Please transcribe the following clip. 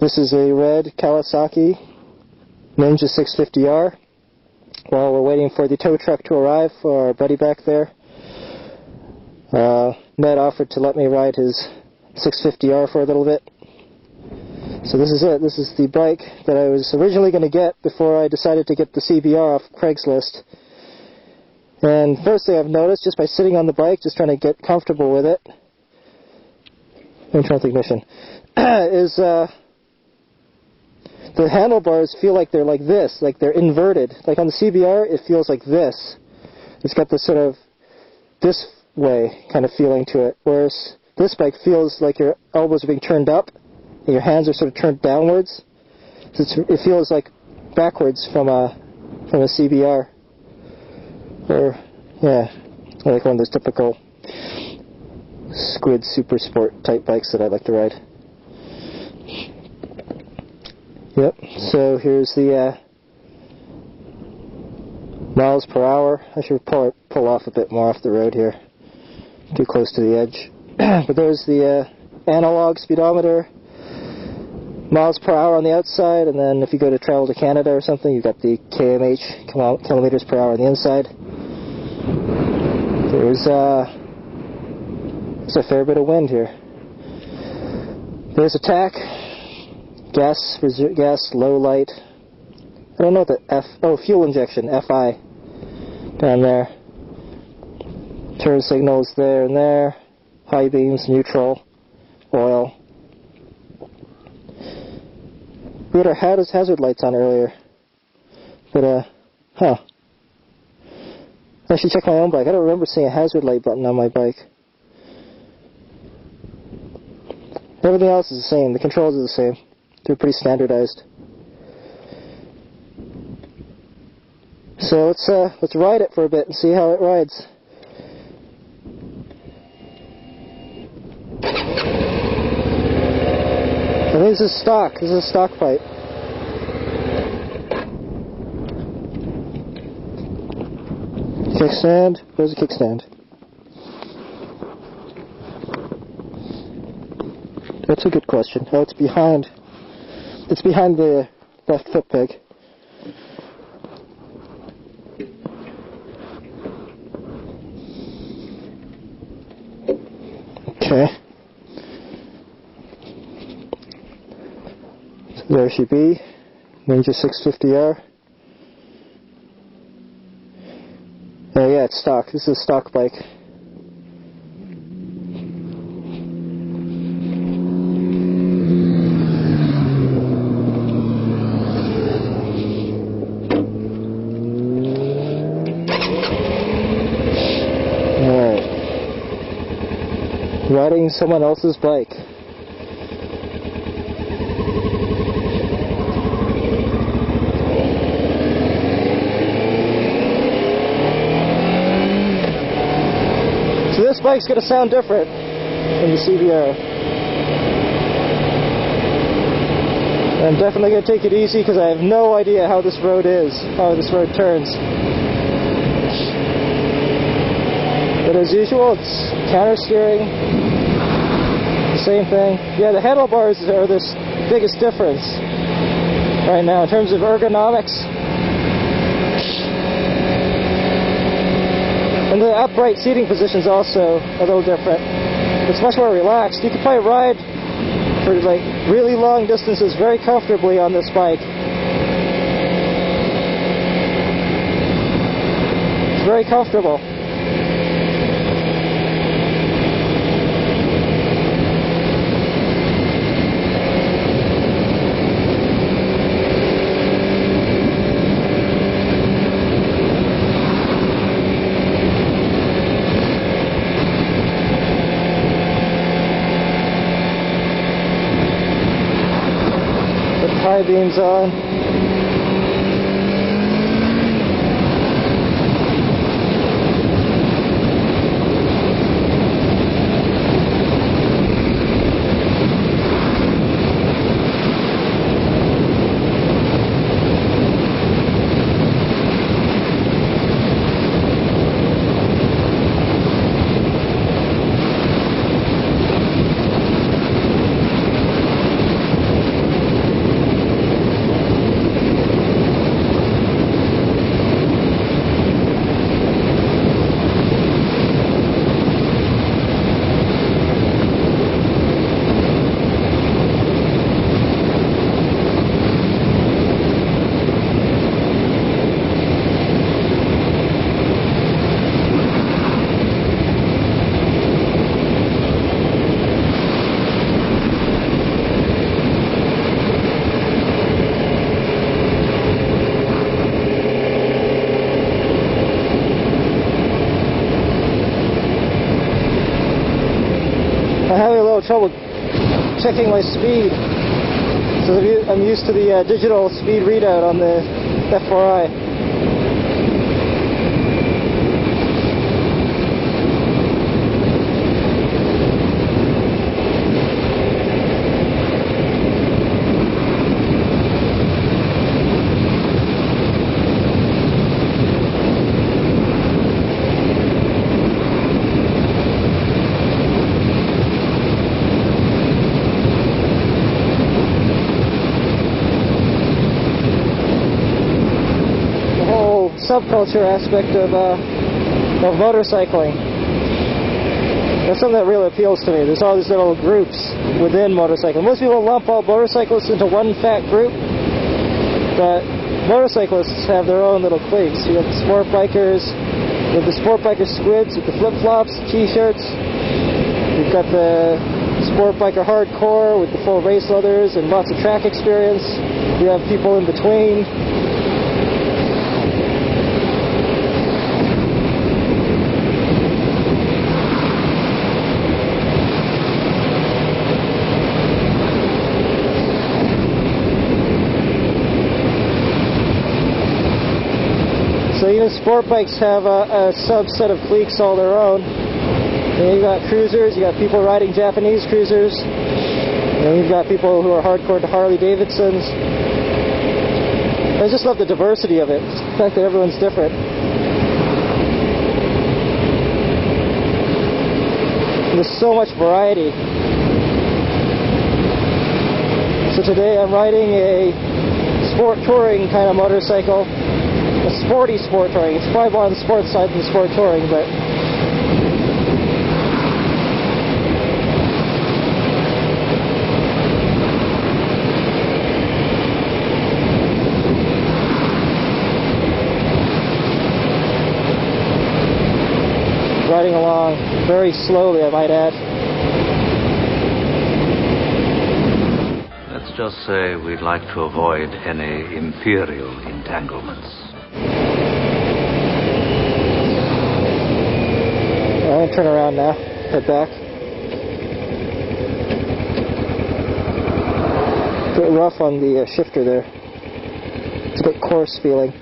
This is a red Kawasaki Ninja 650R. While we're waiting for the tow truck to arrive for our buddy back there, Ned offered to let me ride his 650R for a little bit. So this is it. This is the bike that I was originally going to get before I decided to get the CBR off Craigslist. And first thing I've noticed, just by sitting on the bike, just trying to get comfortable with it, internal ignition, is the handlebars feel like they're like this, like they're inverted. Like on the CBR, it feels like this. It's got this sort of this way kind of feeling to it, whereas this bike feels like your elbows are being turned up and your hands are sort of turned downwards. So it feels like backwards from a CBR. Or, yeah, like one of those typical squid super sport type bikes that I like to ride. Yep, so here's the miles per hour. I should pull off a bit more off the road here. Too close to the edge. But there's the analog speedometer, miles per hour on the outside, and then if you go to travel to Canada or something, you've got the KMH, kilometers per hour on the inside. There's a fair bit of wind here. There's a tack. Gas, low light. I don't know what the fuel injection, FI, down there. Turn signals there and there. High beams, neutral, oil. We had our hazard lights on earlier. But, I should check my own bike. I don't remember seeing a hazard light button on my bike. Everything else is the same. The controls are the same. They're pretty standardized. So let's ride it for a bit and see how it rides. I think this is stock. This is a stock pipe. Kickstand. Where's the kickstand? That's a good question. Oh, it's behind. It's behind the left foot peg. Okay. So there she be. Ninja 650R. Oh yeah, it's stock. This is a stock bike. Riding someone else's bike. So this bike's going to sound different than the CBR. I'm definitely going to take it easy because I have no idea how this road is, how this road turns. But as usual, it's counter steering. Same thing. Yeah, the handlebars are the biggest difference right now in terms of ergonomics. And the upright seating position's also a little different. It's much more relaxed. You can probably ride for like really long distances very comfortably on this bike. It's very comfortable. High beams on. checking my speed. So I'm used to the digital speed readout on the F4i. Subculture aspect of motorcycling. That's something that really appeals to me. There's all these little groups within motorcycling. Most people lump all motorcyclists into one fat group, but motorcyclists have their own little cliques. You have the sport bikers, with the sport biker squids with the flip-flops, t-shirts. You've got the sport biker hardcore with the full race leathers and lots of track experience. You have people in between. So even sport bikes have a subset of cliques all their own. And you've got cruisers, you've got people riding Japanese cruisers, and you've got people who are hardcore to Harley Davidsons. I just love the diversity of it, the fact that everyone's different. And there's so much variety. So today I'm riding a sport touring kind of motorcycle. A sporty sport touring. It's probably more on the sports side than sport touring, but riding along very slowly, I might add. Let's just say we'd like to avoid any imperial entanglements. I'm going to turn around now, head back. A bit rough on the shifter there. It's a bit coarse feeling.